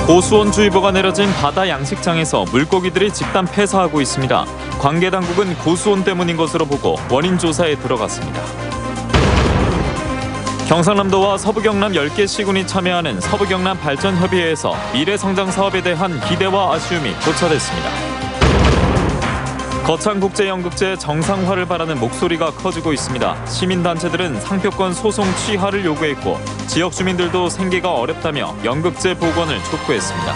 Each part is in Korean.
고수온주의보가 내려진 바다 양식장에서 물고기들이 집단 폐사하고 있습니다. 관계당국은 고수온 때문인 것으로 보고 원인 조사에 들어갔습니다. 경상남도와 서부경남 10개 시군이 참여하는 서부경남 발전협의회에서 미래성장 사업에 대한 기대와 아쉬움이 교차됐습니다. 거창국제연극제 정상화를 바라는 목소리가 커지고 있습니다. 시민단체들은 상표권 소송 취하를 요구했고 지역 주민들도 생계가 어렵다며 연극제 복원을 촉구했습니다.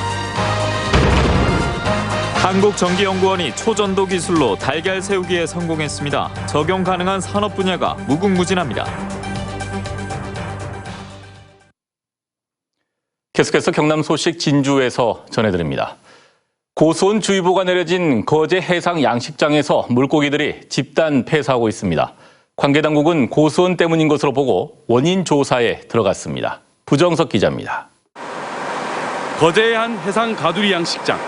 한국전기연구원이 초전도 기술로 달걀 세우기에 성공했습니다. 적용 가능한 산업 분야가 무궁무진합니다. 계속해서 경남 소식 진주에서 전해드립니다. 고수온주의보가 내려진 거제 해상 양식장에서 물고기들이 집단 폐사하고 있습니다. 관계당국은 고수온 때문인 것으로 보고 원인 조사에 들어갔습니다. 부정석 기자입니다. 거제의 한 해상 가두리 양식장.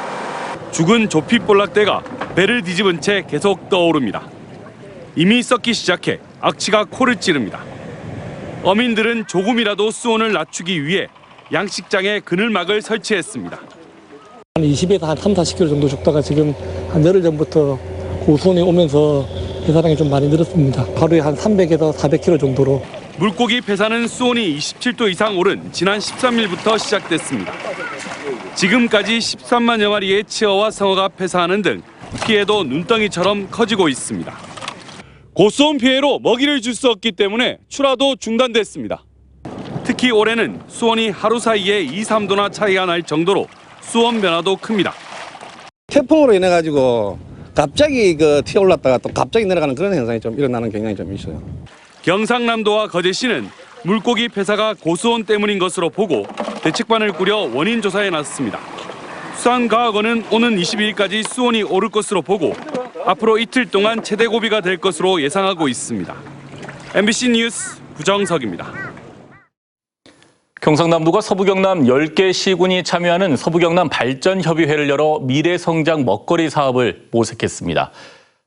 죽은 조피볼락대가 배를 뒤집은 채 계속 떠오릅니다. 이미 썩기 시작해 악취가 코를 찌릅니다. 어민들은 조금이라도 수온을 낮추기 위해 양식장에 그늘막을 설치했습니다. 한 20에서 한 3, 40kg 정도 죽다가 지금 한 열흘 전부터 고수온이 오면서 폐사량이 좀 많이 늘었습니다. 하루에 한 300에서 400kg 정도로. 물고기 폐사는 수온이 27도 이상 오른 지난 13일부터 시작됐습니다. 지금까지 13만여 마리의 치어와 성어가 폐사하는 등 피해도 눈덩이처럼 커지고 있습니다. 고수온 피해로 먹이를 줄 수 없기 때문에 출하도 중단됐습니다. 특히 올해는 수온이 하루 사이에 2, 3도나 차이가 날 정도로 수온 변화도 큽니다. 태풍으로 인해 가지고 갑자기 튀어 올랐다가 또 갑자기 내려가는 그런 현상이 좀 일어나는 경향이 좀 있어요. 경상남도와 거제시는 물고기 폐사가 고수온 때문인 것으로 보고 대책반을 꾸려 원인 조사에 나섰습니다. 수산과학원은 오는 22일까지 수온이 오를 것으로 보고 앞으로 이틀 동안 최대 고비가 될 것으로 예상하고 있습니다. MBC 뉴스 부정석입니다. 경상남도가 서부경남 10개 시군이 참여하는 서부경남 발전협의회를 열어 미래성장 먹거리 사업을 모색했습니다.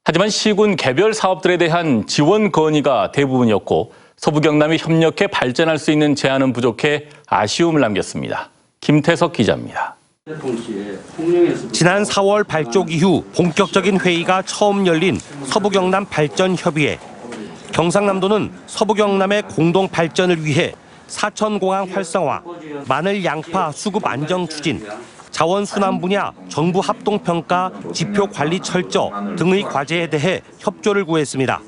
하지만 시군 개별 사업들에 대한 지원 건의가 대부분이었고 서부경남이 협력해 발전할 수 있는 제안은 부족해 아쉬움을 남겼습니다. 김태석 기자입니다. 지난 4월 발족 이후 본격적인 회의가 처음 열린 서부경남 발전협의회. 경상남도는 서부경남의 공동 발전을 위해 사천공항 활성화, 마늘 양파 수급 안정 추진, 자원 순환 분야 정부 합동 평가 지표 관리 철저 등의 과제에 대해 협조를 구했습니다.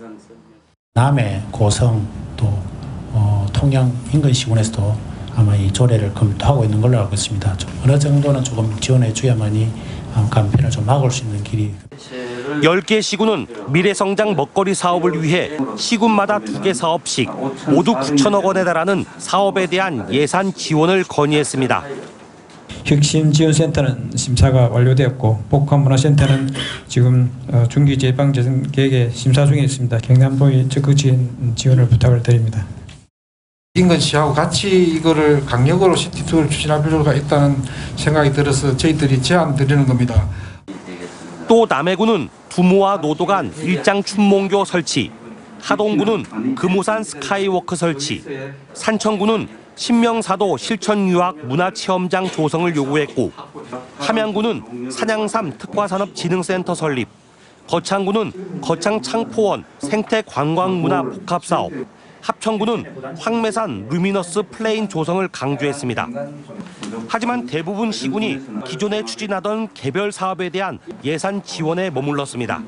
남해, 고성, 또 통영 인근시군에서도 아마 이 조례를 검토하고 있는 걸로 알고 있습니다. 어느 정도는 조금 지원해 줘야만이 간편을 좀 막을 수 있는 길이. 10개 시군은 미래성장 먹거리 사업을 위해 시군마다 2개 사업씩 모두 9천억 원에 달하는 사업에 대한 예산 지원을 건의했습니다. 혁신지원센터는 심사가 완료되었고 복합문화센터는 지금 중기 재방 계획에 심사 중에 있습니다. 경남도의 적극적인 지원을 부탁을 드립니다. 인근시하고 같이 이거를 강력으로 시티2를 추진할 필요가 있다는 생각이 들어서 저희들이 제안 드리는 겁니다. 또 남해군은 두모와 노도 간 일장 춘몽교 설치, 하동군은 금오산 스카이워크 설치, 산청군은 신명사도 실천유학 문화체험장 조성을 요구했고 함양군은 산양삼 특화산업진흥센터 설립, 거창군은 거창창포원 생태관광문화 복합사업, 합천군은 황매산 루미너스 플레인 조성을 강조했습니다. 하지만 대부분 시군이 기존에 추진하던 개별 사업에 대한 예산 지원에 머물렀습니다.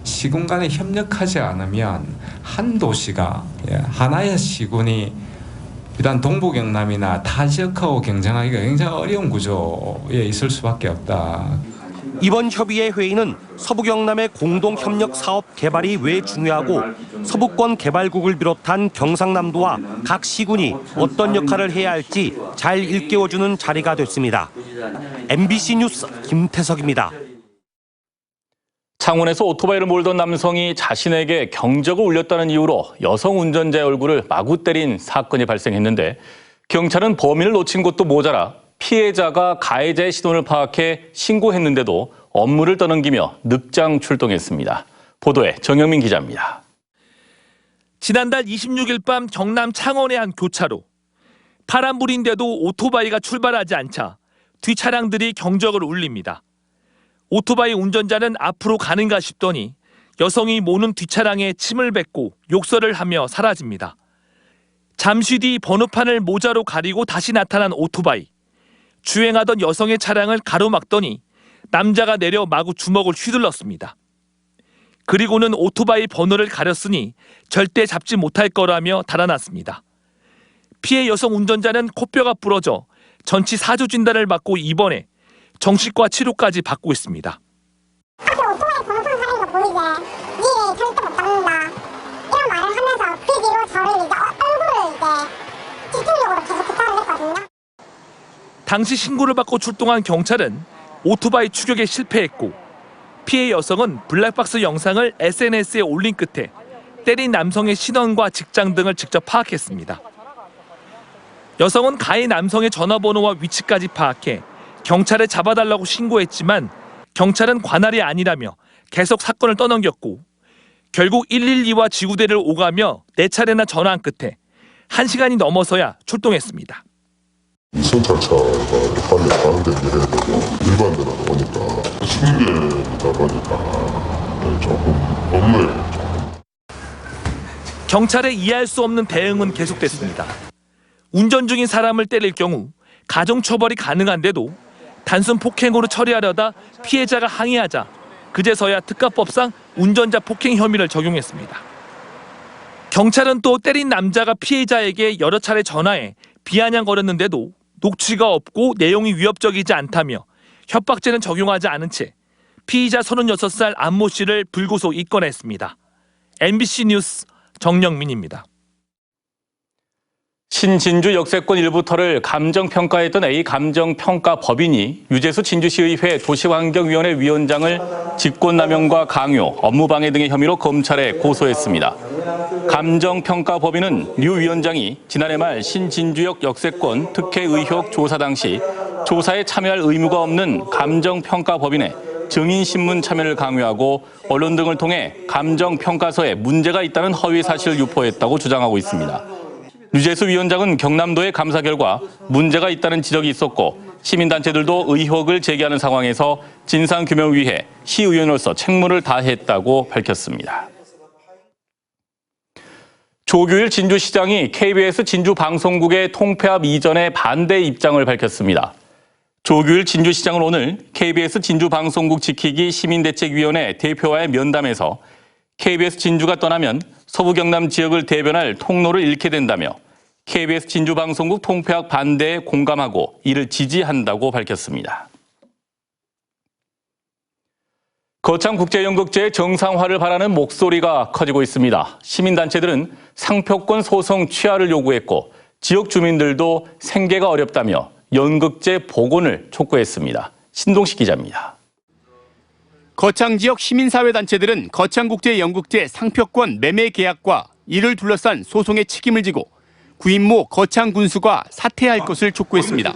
시군 간에 협력하지 않으면 한 도시가 하나의 시군이 비단 동부경남이나 타 지역하고 경쟁하기가 굉장히 어려운 구조에 있을 수밖에 없다. 이번 협의회 회의는 서부경남의 공동협력 사업 개발이 왜 중요하고 서부권 개발국을 비롯한 경상남도와 각 시군이 어떤 역할을 해야 할지 잘 일깨워주는 자리가 됐습니다. MBC 뉴스 김태석입니다. 창원에서 오토바이를 몰던 남성이 자신에게 경적을 울렸다는 이유로 여성 운전자의 얼굴을 마구 때린 사건이 발생했는데 경찰은 범인을 놓친 것도 모자라 피해자가 가해자의 신원을 파악해 신고했는데도 업무를 떠넘기며 늑장 출동했습니다. 보도에 정영민 기자입니다. 지난달 26일 밤 경남 창원의 한 교차로. 파란불인데도 오토바이가 출발하지 않자 뒤 차량들이 경적을 울립니다. 오토바이 운전자는 앞으로 가는가 싶더니 여성이 모는 뒷차량에 침을 뱉고 욕설을 하며 사라집니다. 잠시 뒤 번호판을 모자로 가리고 다시 나타난 오토바이. 주행하던 여성의 차량을 가로막더니 남자가 내려 마구 주먹을 휘둘렀습니다. 그리고는 오토바이 번호를 가렸으니 절대 잡지 못할 거라며 달아났습니다. 피해 여성 운전자는 코뼈가 부러져 전치 4주 진단을 받고 입원해 정신과 치료까지 받고 있습니다. 앞에 오토바이 번호판 가리는 거 보이게 니네 절대 못 잡는다 이런 말을 하면서 그 뒤로 저를 이제 얼굴을 이제 집중적으로 계속 부탁을 했거든요. 당시 신고를 받고 출동한 경찰은 오토바이 추격에 실패했고 피해 여성은 블랙박스 영상을 SNS에 올린 끝에 때린 남성의 신원과 직장 등을 직접 파악했습니다. 여성은 가해 남성의 전화번호와 위치까지 파악해 경찰에 잡아달라고 신고했지만 경찰은 관할이 아니라며 계속 사건을 떠넘겼고 결국 112와 지구대를 오가며 4차례나 전화한 끝에 1시간이 넘어서야 출동했습니다. 이순찰차가 빨리 가운데 해야 되고 일반대로 오니까 승계다 보니까 조금 없네요. 경찰의 이해할 수 없는 대응은 계속됐습니다. 운전 중인 사람을 때릴 경우 가중처벌이 가능한데도 단순 폭행으로 처리하려다 피해자가 항의하자 그제서야 특가법상 운전자 폭행 혐의를 적용했습니다. 경찰은 또 때린 남자가 피해자에게 여러 차례 전화해 비아냥거렸는데도 녹취가 없고 내용이 위협적이지 않다며 협박죄는 적용하지 않은 채 피의자 36살 안모 씨를 불구속 입건했습니다. MBC 뉴스 정영민입니다. 신진주 역세권 일부터를 감정평가했던 A 감정평가법인이 유재수 진주시의회 도시환경위원회 위원장을 직권남용과 강요, 업무방해 등의 혐의로 검찰에 고소했습니다. 감정평가법인은 류 위원장이 지난해 말 신진주역 역세권 특혜 의혹 조사 당시 조사에 참여할 의무가 없는 감정평가법인에 증인신문 참여를 강요하고 언론 등을 통해 감정평가서에 문제가 있다는 허위 사실을 유포했다고 주장하고 있습니다. 유재수 위원장은 경남도의 감사 결과 문제가 있다는 지적이 있었고 시민단체들도 의혹을 제기하는 상황에서 진상규명을 위해 시의원으로서 책무를 다했다고 밝혔습니다. 조규일 진주시장이 KBS 진주방송국의 통폐합 이전에 반대 입장을 밝혔습니다. 조규일 진주시장은 오늘 KBS 진주방송국 지키기 시민대책위원회 대표와의 면담에서 KBS 진주가 떠나면 서부 경남 지역을 대변할 통로를 잃게 된다며 KBS 진주방송국 통폐합 반대에 공감하고 이를 지지한다고 밝혔습니다. 거창국제연극제의 정상화를 바라는 목소리가 커지고 있습니다. 시민단체들은 상표권 소송 취하를 요구했고 지역 주민들도 생계가 어렵다며 연극제 복원을 촉구했습니다. 신동식 기자입니다. 거창 지역 시민사회단체들은 거창국제연극제 상표권 매매 계약과 이를 둘러싼 소송의 책임을 지고 구인모 거창군수가 사퇴할 것을 촉구했습니다.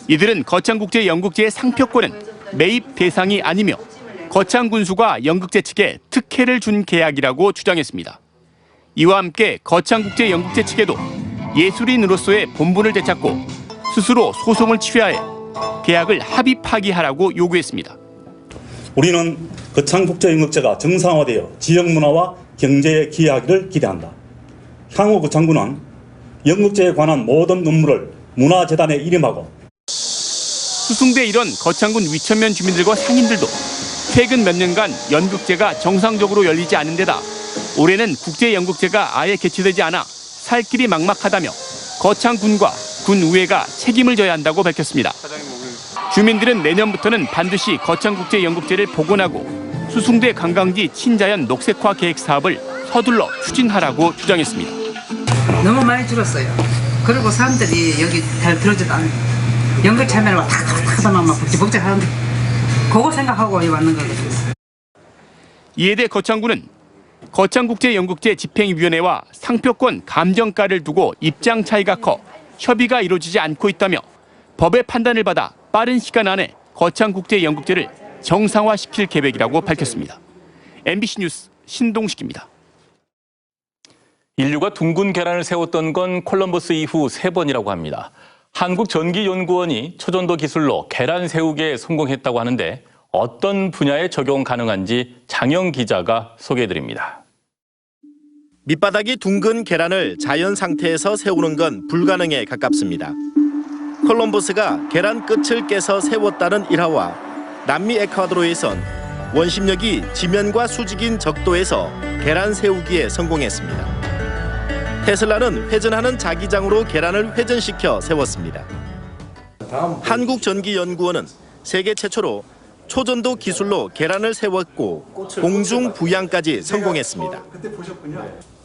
이들은 거창국제연극제의 상표권은 매입 대상이 아니며 거창군수가 연극제 측에 특혜를 준 계약이라고 주장했습니다. 이와 함께 거창국제연극제 측에도 예술인으로서의 본분을 되찾고 스스로 소송을 취하해 계약을 합의 파기하라고 요구했습니다. 우리는 거창국제연극제가 정상화되어 지역문화와 경제에 기여하기를 기대한다. 향후 거창구는 연극제에 관한 모든 업무를 문화재단에 이름하고 수승대 일원 거창군 위천면 주민들과 상인들도 최근 몇 년간 연극제가 정상적으로 열리지 않은 데다 올해는 국제연극제가 아예 개최되지 않아 살 길이 막막하다며 거창군과 군의회가 책임을 져야 한다고 밝혔습니다. 주민들은 내년부터는 반드시 거창국제연극제를 복원하고 수승대 관광지 친자연 녹색화 계획 사업을 서둘러 추진하라고 주장했습니다. 너무 많이 줄었어요. 그리고 사람들이 여기 잘 들어지도 않아요. 연극 참여를 탁탁탁하다만 막 복잡하는데 그거 생각하고 왔는 거거든요. 이에 대해 거창구는 거창국제연극제 집행위원회와 상표권 감정가를 두고 입장 차이가 커 협의가 이루어지지 않고 있다며 법의 판단을 받아 빠른 시간 안에 거창국제연극제를 정상화시킬 계획이라고 밝혔습니다. MBC 뉴스 신동식입니다. 인류가 둥근 계란을 세웠던 건 콜럼버스 이후 3번이라고 합니다. 한국전기연구원이 초전도 기술로 계란 세우기에 성공했다고 하는데 어떤 분야에 적용 가능한지 장영 기자가 소개해드립니다. 밑바닥이 둥근 계란을 자연 상태에서 세우는 건 불가능에 가깝습니다. 콜럼버스가 계란 끝을 깨서 세웠다는 일화와 남미 에콰도르에선 원심력이 지면과 수직인 적도에서 계란 세우기에 성공했습니다. 테슬라는 회전하는 자기장으로 계란을 회전시켜 세웠습니다. 한국전기연구원은 세계 최초로 초전도 기술로 계란을 세웠고 공중 부양까지 성공했습니다.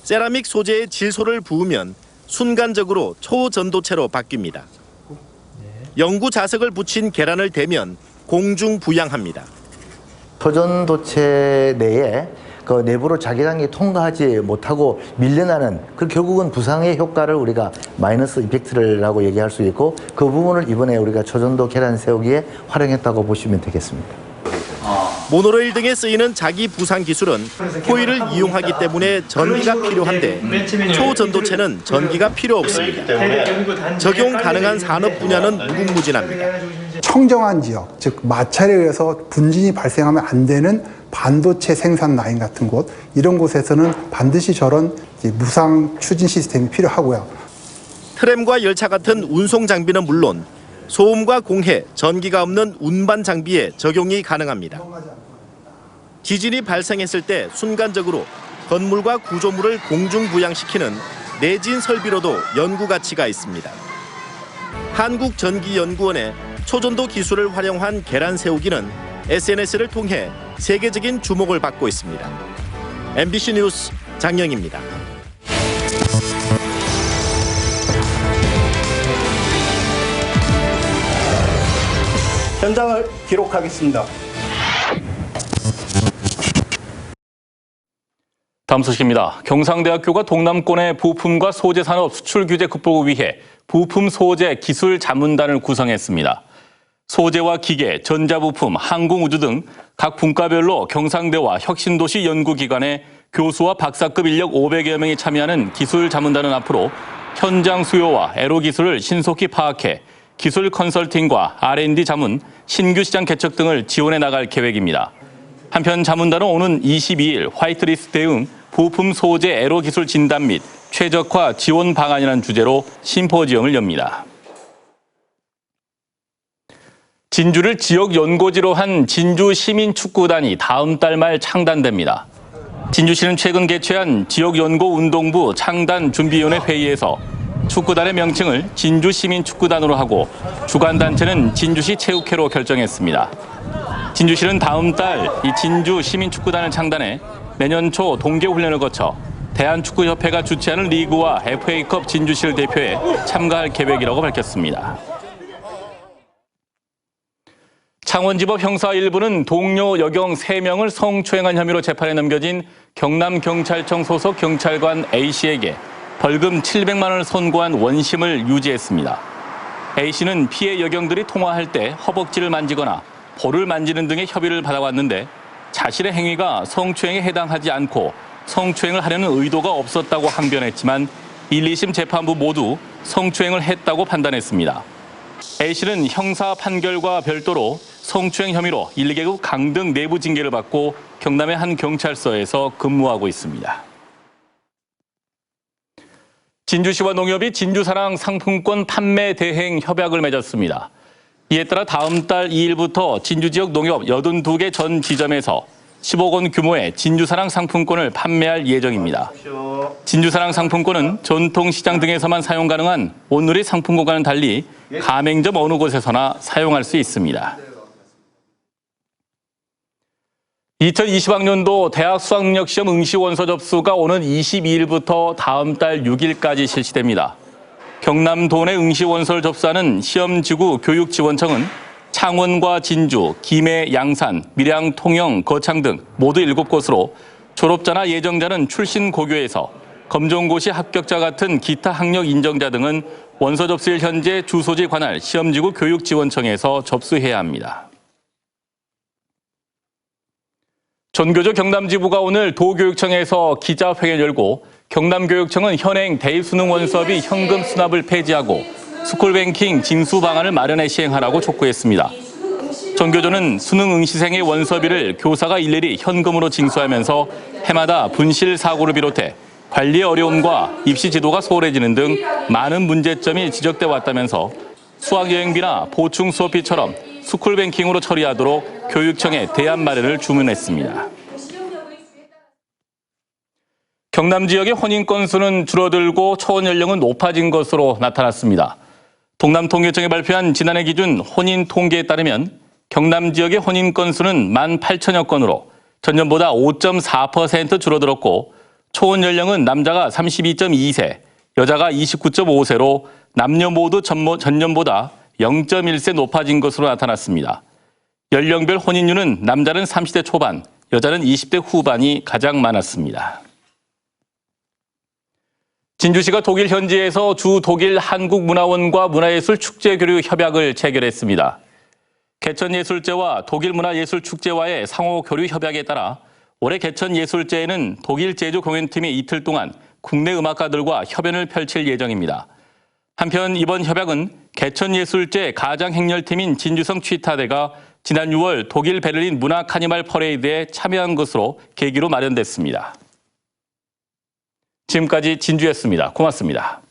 세라믹 소재의 질소를 부으면 순간적으로 초전도체로 바뀝니다. 영구 자석을 붙인 계란을 대면 공중 부양합니다. 초전도체 내에 그 내부로 자기장이 통과하지 못하고 밀려나는 그 결국은 부상의 효과를 우리가 마이너스 이펙트라고 얘기할 수 있고 그 부분을 이번에 우리가 초전도 계란 세우기에 활용했다고 보시면 되겠습니다. 모노레일 등에 쓰이는 자기 부상 기술은 코일을 이용하기 때문에 전기가 필요한데 초전도체는 전기가 필요 없습니다. 적용 가능한 산업 분야는 무궁무진합니다. 청정한 지역, 즉 마찰에 의해서 분진이 발생하면 안 되는 반도체 생산 라인 같은 곳, 이런 곳에서는 반드시 저런 무상 추진 시스템이 필요하고요. 트램과 열차 같은 운송 장비는 물론 소음과 공해, 전기가 없는 운반 장비에 적용이 가능합니다. 지진이 발생했을 때 순간적으로 건물과 구조물을 공중 부양시키는 내진 설비로도 연구 가치가 있습니다. 한국전기연구원의 초전도 기술을 활용한 계란 세우기는 SNS를 통해 세계적인 주목을 받고 있습니다. MBC 뉴스 장영입니다. 현장을 기록하겠습니다. 다음 소식입니다. 경상대학교가 동남권의 부품과 소재 산업 수출 규제 극복을 위해 부품 소재 기술 자문단을 구성했습니다. 소재와 기계, 전자부품, 항공우주 등 각 분과별로 경상대와 혁신도시 연구기관의 교수와 박사급 인력 500여 명이 참여하는 기술 자문단은 앞으로 현장 수요와 애로 기술을 신속히 파악해 기술 컨설팅과 R&D 자문, 신규 시장 개척 등을 지원해 나갈 계획입니다. 한편 자문단은 오는 22일 화이트리스트 대응 부품 소재 애로 기술 진단 및 최적화 지원 방안이라는 주제로 심포지엄을 엽니다. 진주를 지역 연고지로 한 진주 시민축구단이 다음 달 말 창단됩니다. 진주시는 최근 개최한 지역연고운동부 창단준비위원회 회의에서 축구단의 명칭을 진주시민축구단으로 하고 주관단체는 진주시 체육회로 결정했습니다. 진주시는 다음 달 이 진주시민축구단을 창단해 내년 초 동계훈련을 거쳐 대한축구협회가 주최하는 리그와 FA컵 진주시를 대표해 참가할 계획이라고 밝혔습니다. 창원지법 형사 1부는 동료 여경 3명을 성추행한 혐의로 재판에 넘겨진 경남경찰청 소속 경찰관 A씨에게 벌금 700만 원을 선고한 원심을 유지했습니다. A씨는 피해 여경들이 통화할 때 허벅지를 만지거나 볼을 만지는 등의 협의를 받아왔는데 자신의 행위가 성추행에 해당하지 않고 성추행을 하려는 의도가 없었다고 항변했지만 1, 2심 재판부 모두 성추행을 했다고 판단했습니다. A씨는 형사 판결과 별도로 성추행 혐의로 1계급 강등 내부 징계를 받고 경남의 한 경찰서에서 근무하고 있습니다. 진주시와 농협이 진주사랑 상품권 판매 대행 협약을 맺었습니다. 이에 따라 다음 달 2일부터 진주 지역 농협 82개 전 지점에서 10억 원 규모의 진주사랑 상품권을 판매할 예정입니다. 진주사랑 상품권은 전통시장 등에서만 사용 가능한 온누리 상품권과는 달리 가맹점 어느 곳에서나 사용할 수 있습니다. 2020학년도 대학 수학능력시험 응시원서 접수가 오는 22일부터 다음 달 6일까지 실시됩니다. 경남도 내 응시원서를 접수하는 시험지구 교육지원청은 창원과 진주, 김해, 양산, 밀양, 통영, 거창 등 모두 7곳으로 졸업자나 예정자는 출신 고교에서 검정고시 합격자 같은 기타 학력 인정자 등은 원서 접수일 현재 주소지 관할 시험지구 교육지원청에서 접수해야 합니다. 전교조 경남지부가 오늘 도교육청에서 기자회견을 열고 경남교육청은 현행 대입수능 원서비 현금 수납을 폐지하고 스쿨뱅킹 징수 방안을 마련해 시행하라고 촉구했습니다. 전교조는 수능 응시생의 원서비를 교사가 일일이 현금으로 징수하면서 해마다 분실 사고를 비롯해 관리의 어려움과 입시 지도가 소홀해지는 등 많은 문제점이 지적돼 왔다면서 수학여행비나 보충 수업비처럼 스쿨뱅킹으로 처리하도록 교육청에 대안 마련을 주문했습니다. 경남 지역의 혼인 건수는 줄어들고 초혼 연령은 높아진 것으로 나타났습니다. 동남통계청이 발표한 지난해 기준 혼인 통계에 따르면 경남 지역의 혼인 건수는 18,000여 건으로 전년보다 5.4% 줄어들었고 초혼 연령은 남자가 32.2세, 여자가 29.5세로 남녀 모두 전년보다 0.1세 높아진 것으로 나타났습니다. 연령별 혼인율은 남자는 30대 초반, 여자는 20대 후반이 가장 많았습니다. 진주시가 독일 현지에서 주 독일 한국문화원과 문화예술축제교류 협약을 체결했습니다. 개천예술제와 독일문화예술축제와의 상호 교류 협약에 따라 올해 개천예술제에는 독일 제주 공연팀이 이틀 동안 국내 음악가들과 협연을 펼칠 예정입니다. 한편 이번 협약은 개천예술제 가장행렬팀인 진주성 취타대가 지난 6월 독일 베를린 문화 카니발 퍼레이드에 참여한 것으로 계기로 마련됐습니다. 지금까지 진주였습니다. 고맙습니다.